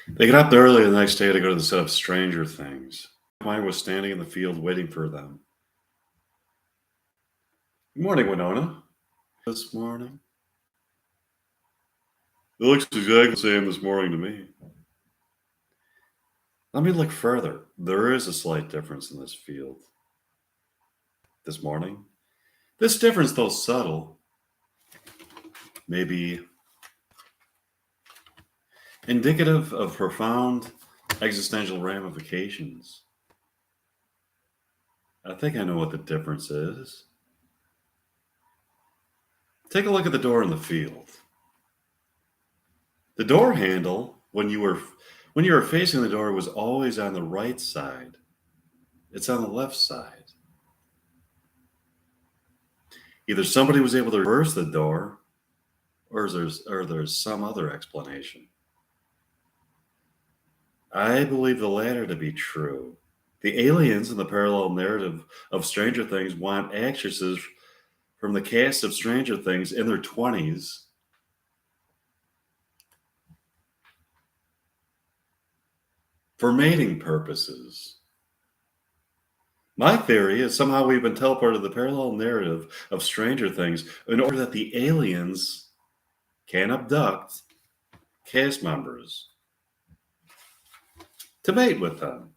They got up early the next day to go to the set of Stranger Things. Mine was standing in the field waiting for them. Good morning, Winona. This morning? It looks exactly the same this morning to me. Let me look further. There is a slight difference in this field. This morning? This difference, though subtle, may be indicative of profound existential ramifications. I think I know what the difference is. Take a look at the door in the field. The door handle, when you were facing the door, was always on the right side. It's on the left side. Either somebody was able to reverse the door, or there's some other explanation. I believe the latter to be true. The aliens in the parallel narrative of Stranger Things want actresses from the cast of Stranger Things in their 20s for mating purposes. My theory is somehow we've been teleported to the parallel narrative of Stranger Things in order that the aliens can abduct cast members to mate with them,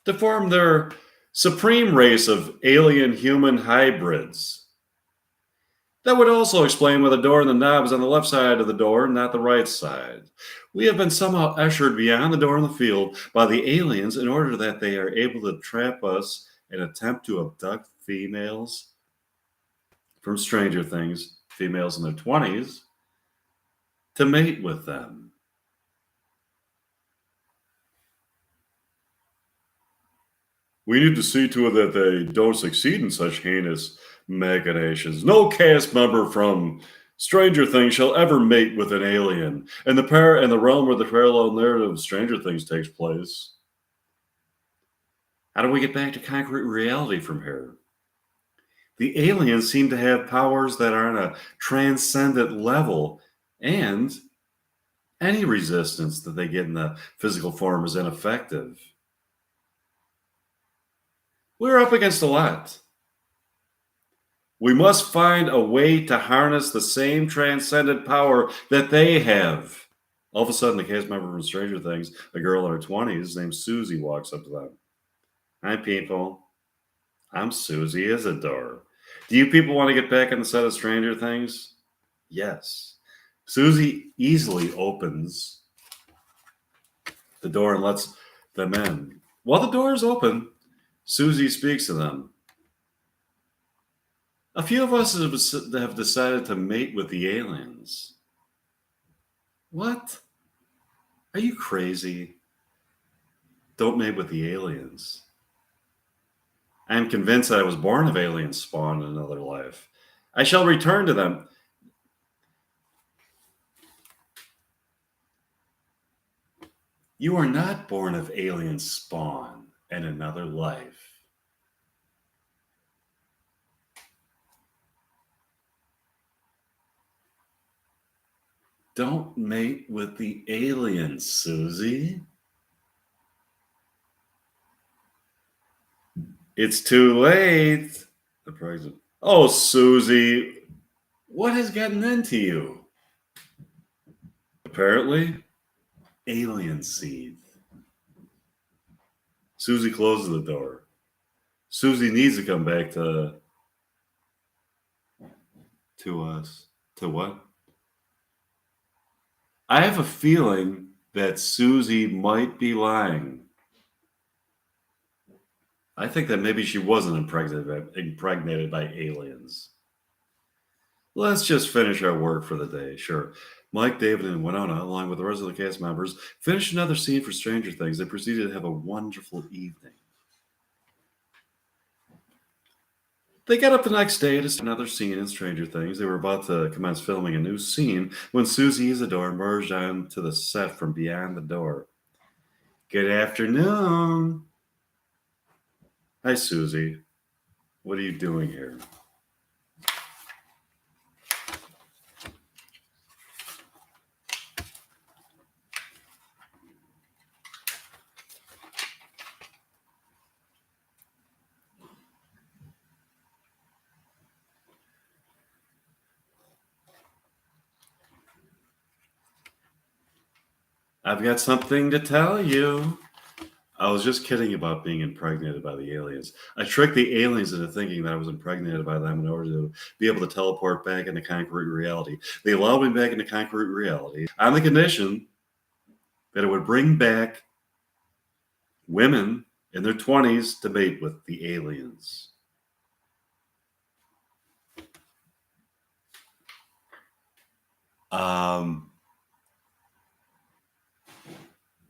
to form their supreme race of alien human hybrids. That would also explain why the door and the knob is on the left side of the door, not the right side. We have been somehow ushered beyond the door in the field by the aliens in order that they are able to trap us and attempt to abduct females from Stranger Things, females in their 20s, to mate with them. We need to see to it that they don't succeed in such heinous machinations. No cast member from Stranger Things shall ever mate with an alien. And the realm where the parallel narrative of Stranger Things takes place. How do we get back to concrete reality from here? The aliens seem to have powers that are on a transcendent level, and any resistance that they get in the physical form is ineffective. We're up against a lot. We must find a way to harness the same transcendent power that they have. All of a sudden, the cast member from Stranger Things, a girl in her 20s named Susie, walks up to them. Hi, people. I'm Susie Isidore. Do you people want to get back on the set of Stranger Things? Yes. Susie easily opens the door and lets them in. While the door is open, Susie speaks to them. A few of us have decided to mate with the aliens. What? Are you crazy? Don't mate with the aliens. I am convinced that I was born of alien spawn in another life. I shall return to them. You are not born of alien spawn in another life. Don't mate with the aliens, Susie. It's too late. The president. Oh, Susie, what has gotten into you? Apparently, alien seed. Susie closes the door. Susie needs to come back to us. To what? I have a feeling that Susie might be lying. I think that maybe she wasn't impregnated by aliens. Let's just finish our work for the day. Sure. Mike, David, and Winona, along with the rest of the cast members, finished another scene for Stranger Things. They proceeded to have a wonderful evening. They got up the next day to another scene in Stranger Things. They were about to commence filming a new scene when Susie Isidore emerged onto the set from beyond the door. Good afternoon. Hi, Susie. What are you doing here? I've got something to tell you. I was just kidding about being impregnated by the aliens. I tricked the aliens into thinking that I was impregnated by them in order to be able to teleport back into concrete reality. They allowed me back into concrete reality on the condition that it would bring back women in their 20s to mate with the aliens.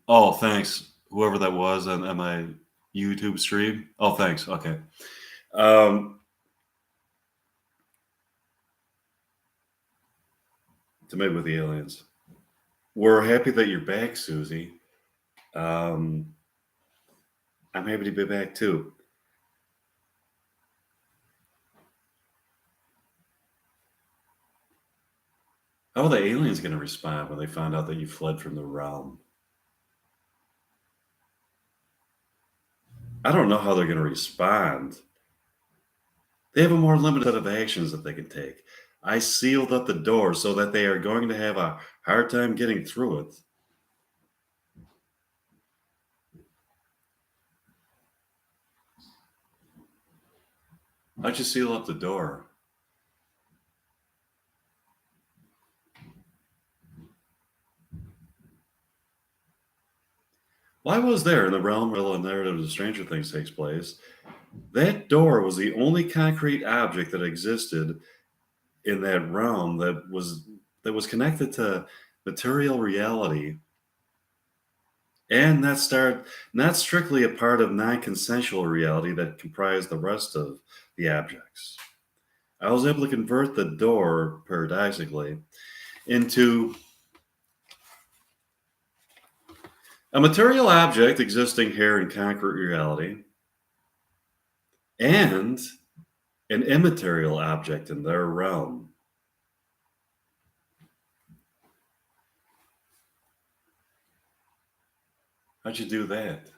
Oh, thanks. Whoever that was on my YouTube stream. Oh, thanks. Okay. To mate with the aliens. We're happy that you're back, Susie. I'm happy to be back too. How are the aliens going to respond when they find out that you fled from the realm? I don't know how they're going to respond. They have a more limited set of actions that they can take. I sealed up the door so that they are going to have a hard time getting through it. How'd you seal up the door? Why was there in the realm where the narrative of Stranger Things takes place? That door was the only concrete object that existed in that realm that was connected to material reality, and not strictly a part of non-consensual reality that comprised the rest of the objects. I was able to convert the door, paradoxically, into a material object existing here in concrete reality and an immaterial object in their realm. How'd you do that?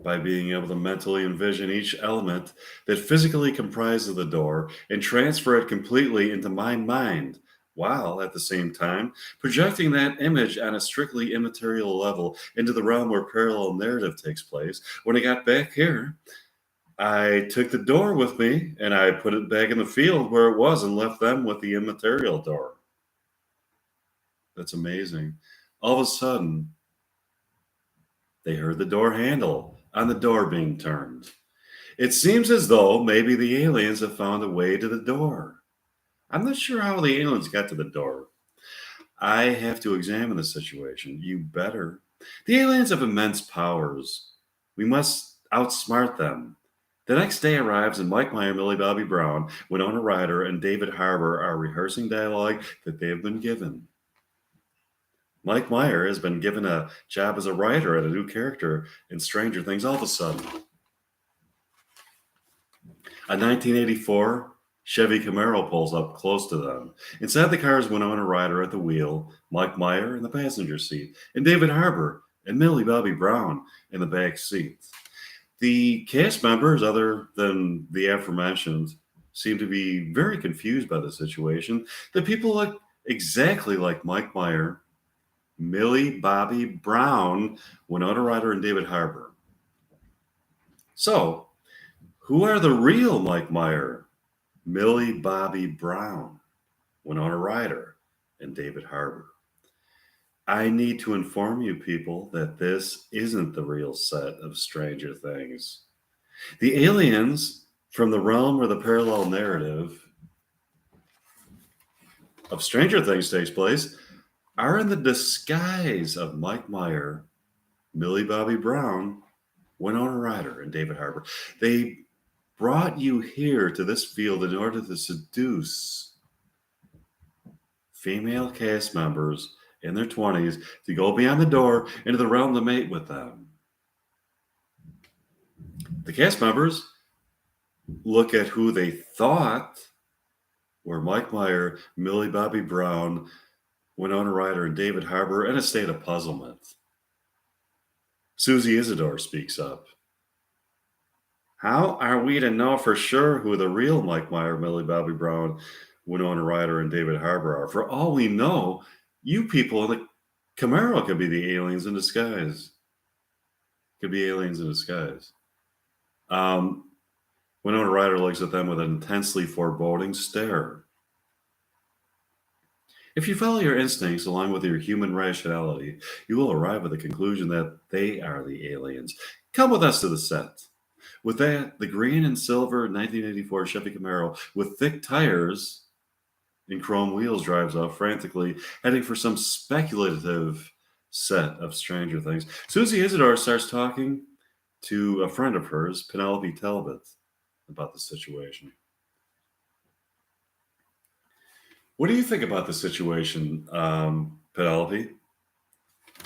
By being able to mentally envision each element that physically comprises the door and transfer it completely into my mind, while at the same time projecting that image on a strictly immaterial level into the realm where parallel narrative takes place. When I got back here, I took the door with me and I put it back in the field where it was and left them with the immaterial door. That's amazing. All of a sudden, they heard the door handle on the door being turned. It seems as though maybe the aliens have found a way to the door. I'm not sure how the aliens got to the door. I have to examine the situation. You better. The aliens have immense powers. We must outsmart them. The next day arrives, and Mike Meyer, Millie Bobby Brown, Winona Ryder, and David Harbour are rehearsing dialogue that they have been given. Mike Meyer has been given a job as a writer at a new character in Stranger Things all of a sudden. A 1984 Chevy Camaro pulls up close to them. Inside the car is Winona Ryder at the wheel, Mike Meyer in the passenger seat, and David Harbour and Millie Bobby Brown in the back seat. The cast members, other than the aforementioned, seem to be very confused by the situation. The people look exactly like Mike Meyer, Millie Bobby Brown, Winona Ryder, and David Harbour. So, who are the real Mike Meyer, Millie Bobby Brown, Winona Ryder, and David Harbour? I need to inform you people that this isn't the real set of Stranger Things. The aliens from the realm where the parallel narrative of Stranger Things takes place are in the disguise of Mike Meyer, Millie Bobby Brown, Winona Ryder, and David Harbour. They brought you here to this field in order to seduce female cast members in their 20s to go beyond the door into the realm to mate with them. The cast members look at who they thought were Mike Meyer, Millie Bobby Brown, Winona Ryder, and David Harbour in a state of puzzlement. Susie Isidore speaks up. How are we to know for sure who the real Mike Meyer, Millie Bobby Brown, Winona Ryder, and David Harbour are? For all we know, You people in the Camaro could be the aliens in disguise. Could be aliens in disguise. Um, Winona Ryder looks at them with an intensely foreboding stare. If you follow your instincts along with your human rationality, you will arrive at the conclusion that they are the aliens. Come with us to the set. With that, the green and silver 1984 Chevy Camaro with thick tires and chrome wheels drives off frantically, heading for some speculative set of Stranger Things. Susie Isidore starts talking to a friend of hers, Penelope Talbot, about the situation. What do you think about the situation, Penelope?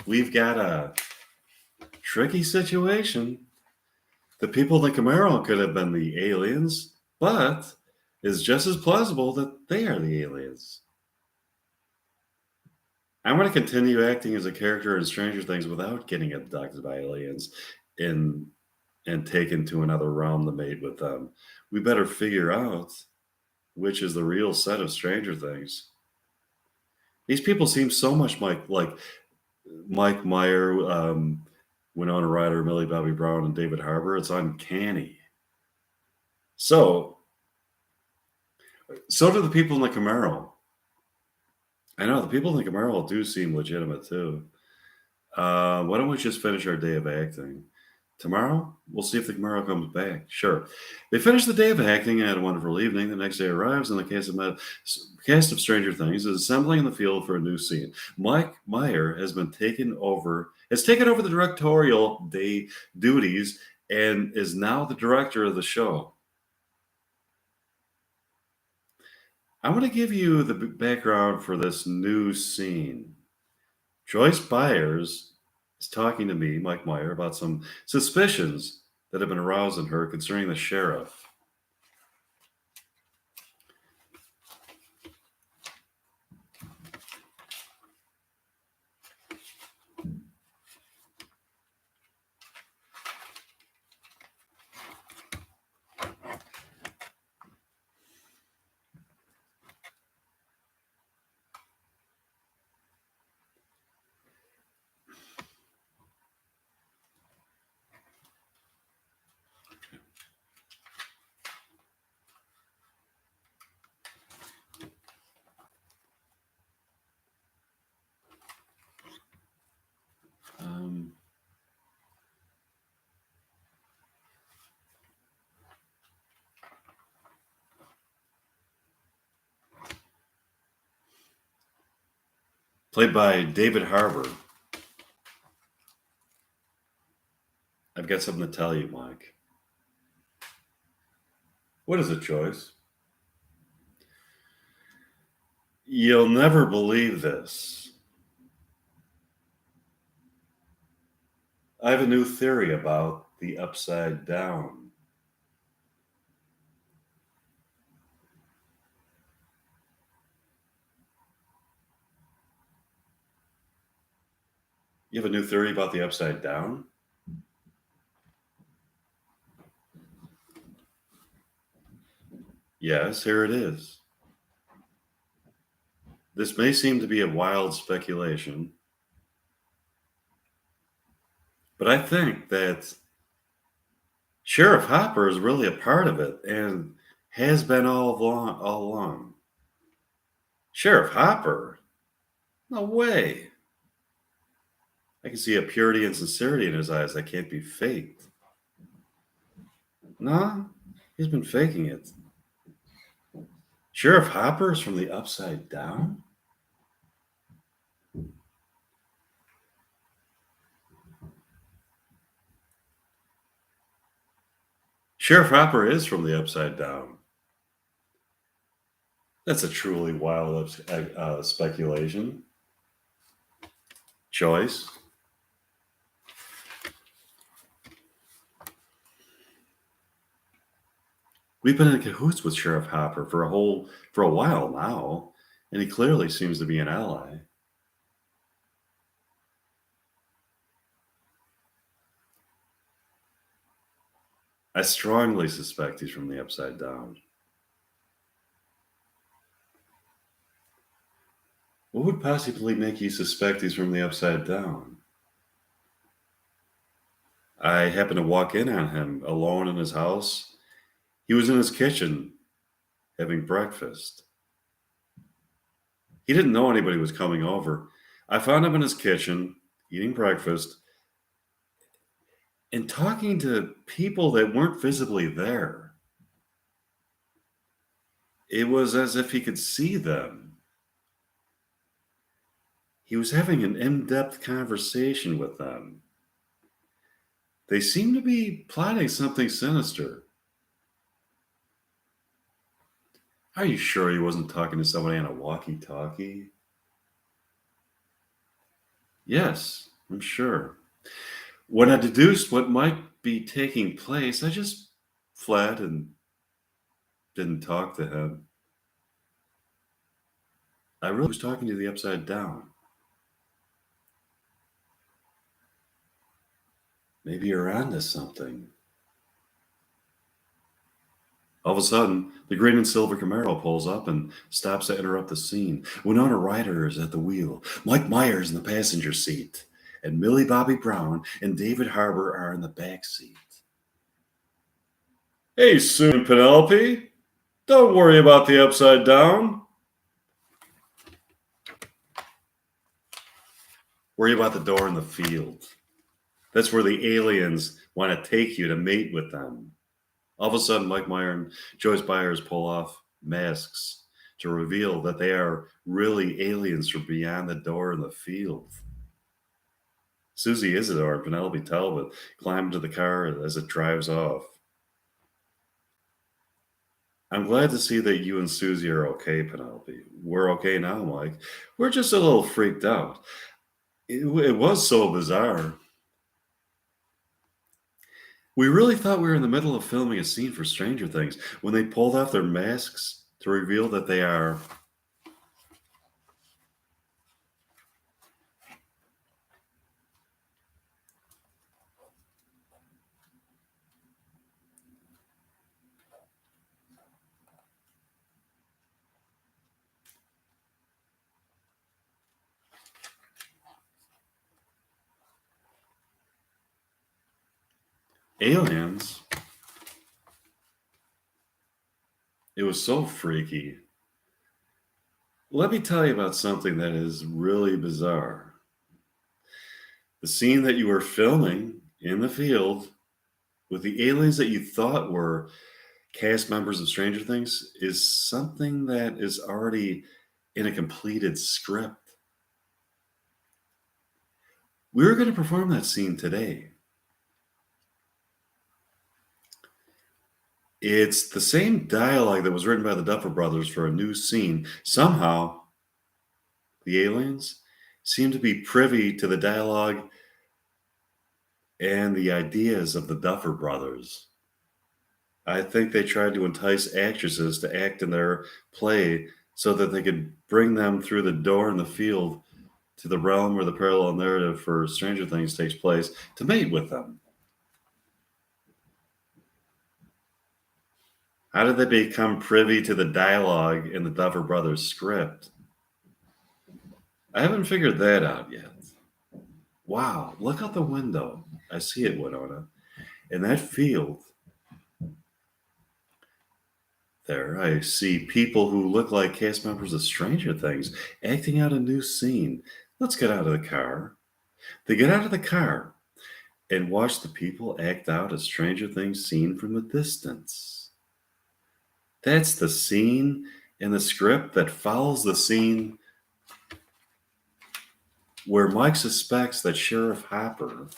We've got a tricky situation. The people in the Camaro could have been the aliens, but it's just as plausible that they are the aliens. I want to continue acting as a character in Stranger Things without getting abducted by aliens and taken to another realm to mate with them. We better figure out which is the real set of Stranger Things. These people seem so much like Mike Meyer, Winona Ryder, Millie Bobby Brown, and David Harbour. It's uncanny. So do the people in the Camaro. I know the people in the Camaro do seem legitimate too. Why don't we just finish our day of acting? Tomorrow, we'll see if the Camaro comes back. Sure. They finish the day of acting and had a wonderful evening. The next day arrives, and the cast of Stranger Things is assembling in the field for a new scene. Mike Meyer has taken over the directorial day duties and is now the director of the show. I want to give you the background for this new scene. Joyce Byers is talking to me, Mike Meyer, about some suspicions that have been aroused in her concerning the sheriff. Um, Played by David Harbour. I've got something to tell you, Mike. What is it, Joyce? You'll never believe this. I have a new theory about the upside down. You have a new theory about the upside down? Yes, here it is. This may seem to be a wild speculation, but I think that Sheriff Hopper is really a part of it and has been all along. Sheriff Hopper? No way. I can see a purity and sincerity in his eyes that can't be faked. No, he's been faking it. Sheriff Hopper is from the upside down? Sheriff Hopper is from the upside down. That's a truly wild speculation. Joyce? We've been in cahoots with Sheriff Hopper for a while now, and he clearly seems to be an ally. I strongly suspect he's from the upside down. What would possibly make you suspect he's from the Upside Down? I happened to walk in on him alone in his house. He was in his kitchen having breakfast. He didn't know anybody was coming over. I found him in his kitchen eating breakfast and talking to people that weren't visibly there. It was as if he could see them. He was having an in depth conversation with them. They seemed to be plotting something sinister. Are you sure he wasn't talking to somebody on a walkie talkie? Yes, I'm sure. When I deduced what might be taking place, I just fled and didn't talk to him. I really was talking to the Upside Down. Maybe you're onto something. All of a sudden, the green and silver Camaro pulls up and stops to interrupt the scene. Winona Ryder is at the wheel, Mike Myers in the passenger seat, and Millie Bobby Brown and David Harbour are in the back seat. Hey, Sue and Penelope, don't worry about the Upside Down. Worry about the door in the field. That's where the aliens want to take you to mate with them. All of a sudden, Mike Meyer and Joyce Byers pull off masks to reveal that they are really aliens from beyond the door in the field. Susie Isidore and Penelope Talbot climb into the car as it drives off. I'm glad to see that you and Susie are okay, Penelope. We're okay now, Mike. We're just a little freaked out. It was so bizarre. We really thought we were in the middle of filming a scene for Stranger Things when they pulled off their masks to reveal that they are aliens. It was so freaky. Let me tell you about something that is really bizarre. The scene that you were filming in the field with the aliens that you thought were cast members of Stranger Things is something that is already in a completed script. We were going to perform that scene today. It's the same dialogue that was written by the Duffer Brothers for a new scene. Somehow, the aliens seem to be privy to the dialogue and the ideas of the Duffer Brothers. I think they tried to entice actresses to act in their play so that they could bring them through the door in the field to the realm where the parallel narrative for Stranger Things takes place to mate with them. How did they become privy to the dialogue in the Duffer Brothers script? I haven't figured that out yet. Wow, look out the window. I see it, Winona. In that field, there, I see people who look like cast members of Stranger Things acting out a new scene. Let's get out of the car. They get out of the car and watch the people act out a Stranger Things scene from a distance. That's the scene in the script that follows the scene where Mike suspects that Sheriff Hopper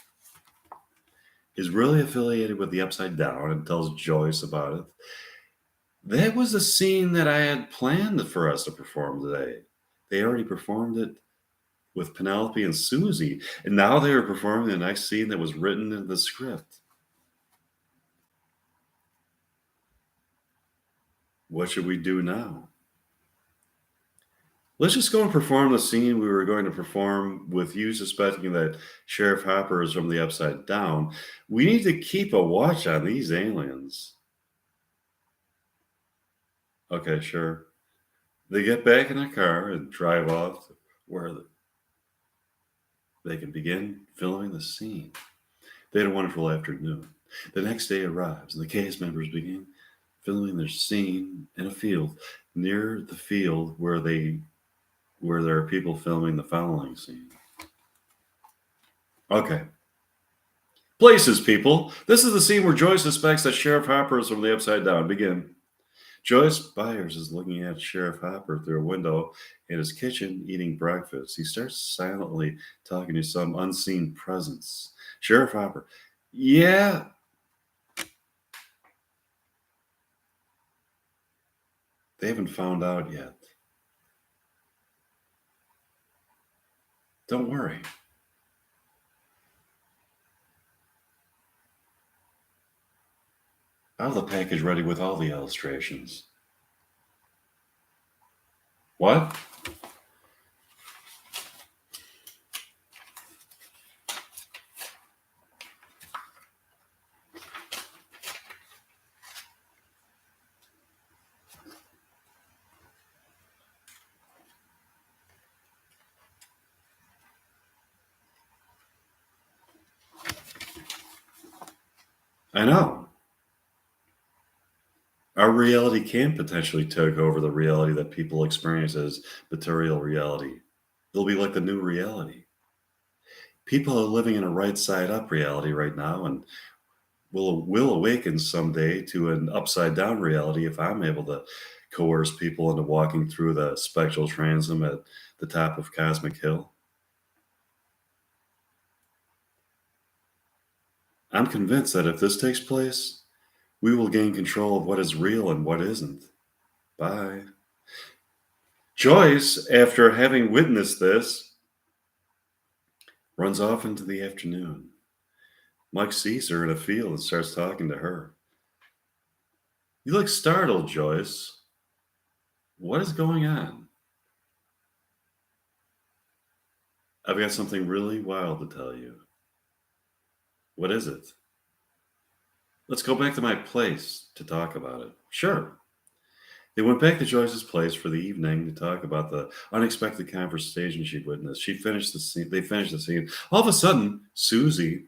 is really affiliated with the Upside Down and tells Joyce about it. That was the scene that I had planned for us to perform today. They already performed it with Penelope and Susie, and now they were performing the next scene that was written in the script. What should we do now? Let's just go and perform the scene we were going to perform with you suspecting that Sheriff Hopper is from the Upside Down. We need to keep a watch on these aliens. Okay, sure. They get back in their car and drive off where they can begin filming the scene. They had a wonderful afternoon. The next day arrives, and the cast members begin filming their scene in a field near the field where there are people filming the following scene. Okay. Places, people. This is the scene where Joyce suspects that Sheriff Hopper is from the Upside Down. Begin. Joyce Byers is looking at Sheriff Hopper through a window in his kitchen eating breakfast. He starts silently talking to some unseen presence. Sheriff Hopper, yeah. They haven't found out yet. Don't worry. I'll have the package ready with all the illustrations. What? I know. Our reality can potentially take over the reality that people experience as material reality. It'll be like the new reality. People are living in a right side up reality right now, and will awaken someday to an upside down reality if I'm able to coerce people into walking through the spectral transom at the top of Cosmic Hill. I'm convinced that if this takes place, we will gain control of what is real and what isn't. Bye. Joyce, after having witnessed this, runs off into the afternoon. Mike sees her in a field and starts talking to her. You look startled, Joyce. What is going on? I've got something really wild to tell you. What is it? Let's go back to my place to talk about it. Sure. They went back to Joyce's place for the evening to talk about the unexpected conversation she'd witnessed. She finished the scene. They finished the scene. All of a sudden, Susie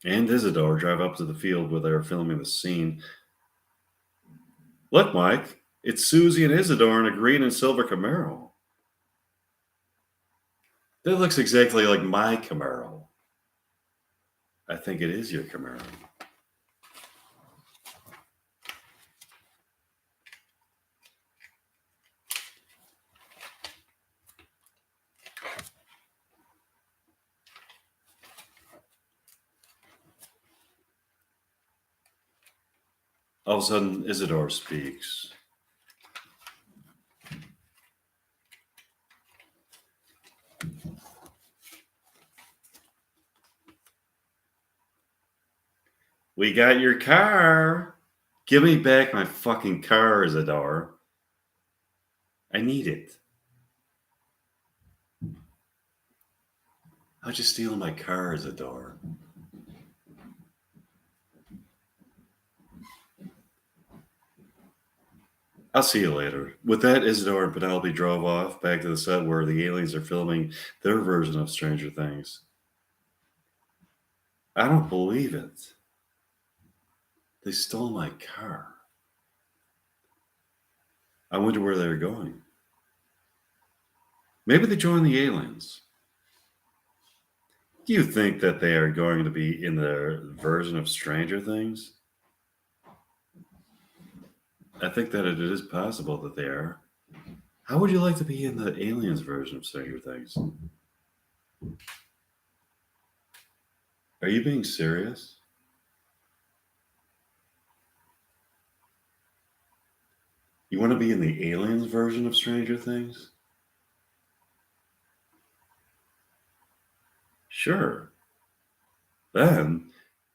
and Isidore drive up to the field where they were filming the scene. Look, Mike, it's Susie and Isidore in a green and silver Camaro. That looks exactly like my Camaro. I think it is your Camaro. All of a sudden, Isidore speaks. We got your car. Give me back my fucking car, Isidore. I need it. How'd you steal my car, Isidore? I'll see you later. With that, Isidore and Penelope drove off back to the set where the aliens are filming their version of Stranger Things. I don't believe it. They stole my car. I wonder where they're going. Maybe they joined the aliens. Do you think that they are going to be in their version of Stranger Things? I think that it is possible that they are. How would you like to be in the aliens version of Stranger Things? Are you being serious? You want to be in the aliens version of Stranger Things? Sure. Then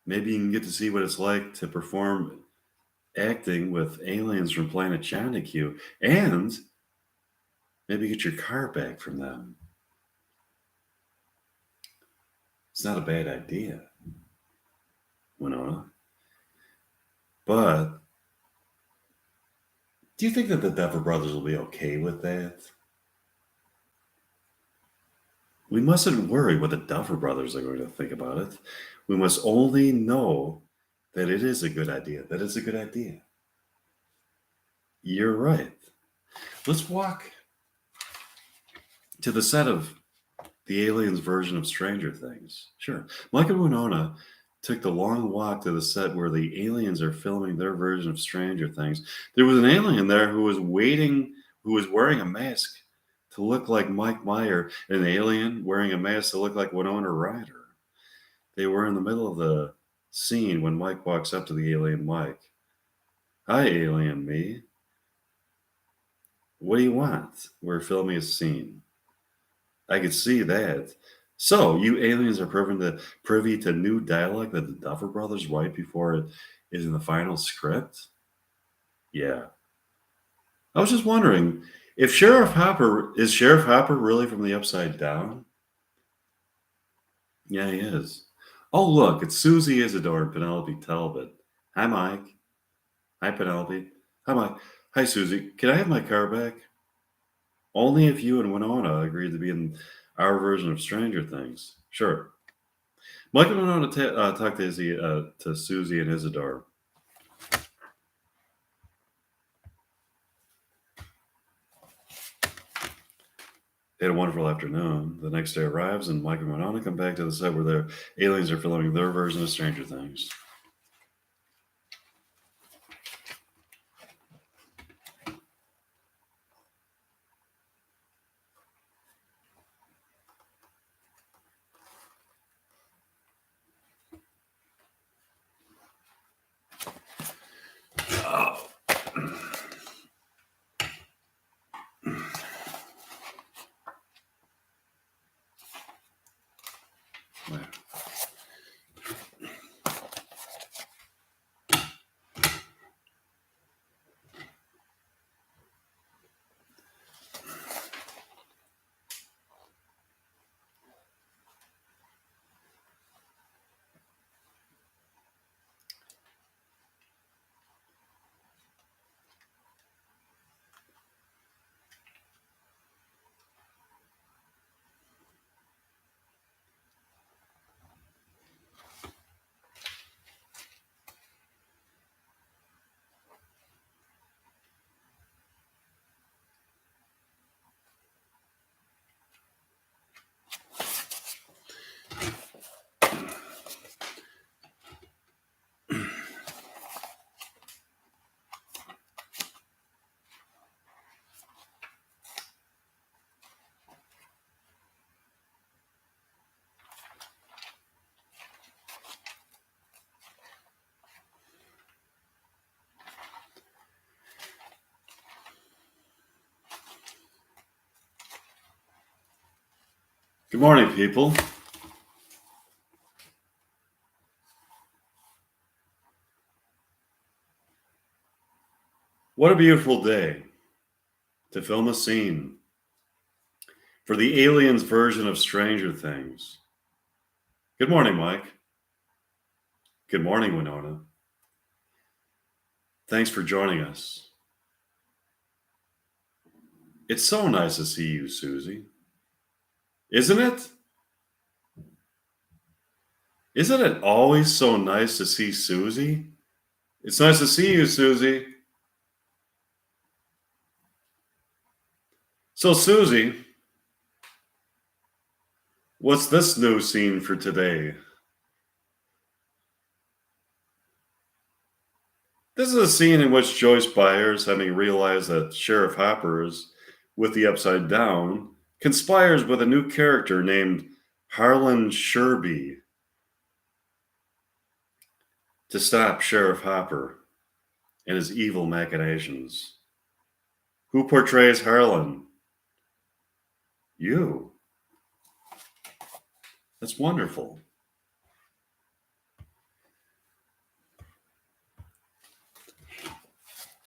maybe you can get to see what it's like to perform acting with aliens from Planet Q, and maybe get your car back from them. It's not a bad idea, Winona. But do you think that the Duffer Brothers will be okay with that? We mustn't worry what the Duffer Brothers are going to think about it. We must only know that it is a good idea. That it's a good idea. You're right. Let's walk to the set of the aliens version of Stranger Things. Sure. Mike and Winona took the long walk to the set where the aliens are filming their version of Stranger Things. There was an alien there who was wearing a mask to look like Mike Meyer, and an alien wearing a mask to look like Winona Ryder. They were in the middle of the scene when Mike walks up to the alien Mike. Hi, alien me. What do you want? We're filming a scene. I could see that. So, you aliens are privy to new dialogue that the Duffer Brothers write before it is in the final script? Yeah. I was just wondering if Sheriff Hopper really from the Upside Down? Yeah, he is. Oh, look, it's Susie Isidore and Penelope Talbot. Hi, Mike. Hi, Penelope. Hi, Mike. Hi, Susie. Can I have my car back? Only if you and Winona agreed to be in our version of Stranger Things. Sure. Mike and Winona talked to Susie and Isidore. They had a wonderful afternoon. The next day arrives, and Mike and Winona come back to the set where the aliens are filming their version of Stranger Things. Oh. Good morning, people. What a beautiful day to film a scene for the aliens version of Stranger Things. Good morning, Mike. Good morning, Winona. Thanks for joining us. It's so nice to see you, Susie. Isn't it? Isn't it always so nice to see Susie? It's nice to see you, Susie. So, Susie, what's this new scene for today? This is a scene in which Joyce Byers, having realized that Sheriff Hopper is with the Upside Down, conspires with a new character named Harlan Sherby to stop Sheriff Hopper and his evil machinations. Who portrays Harlan? You. That's wonderful.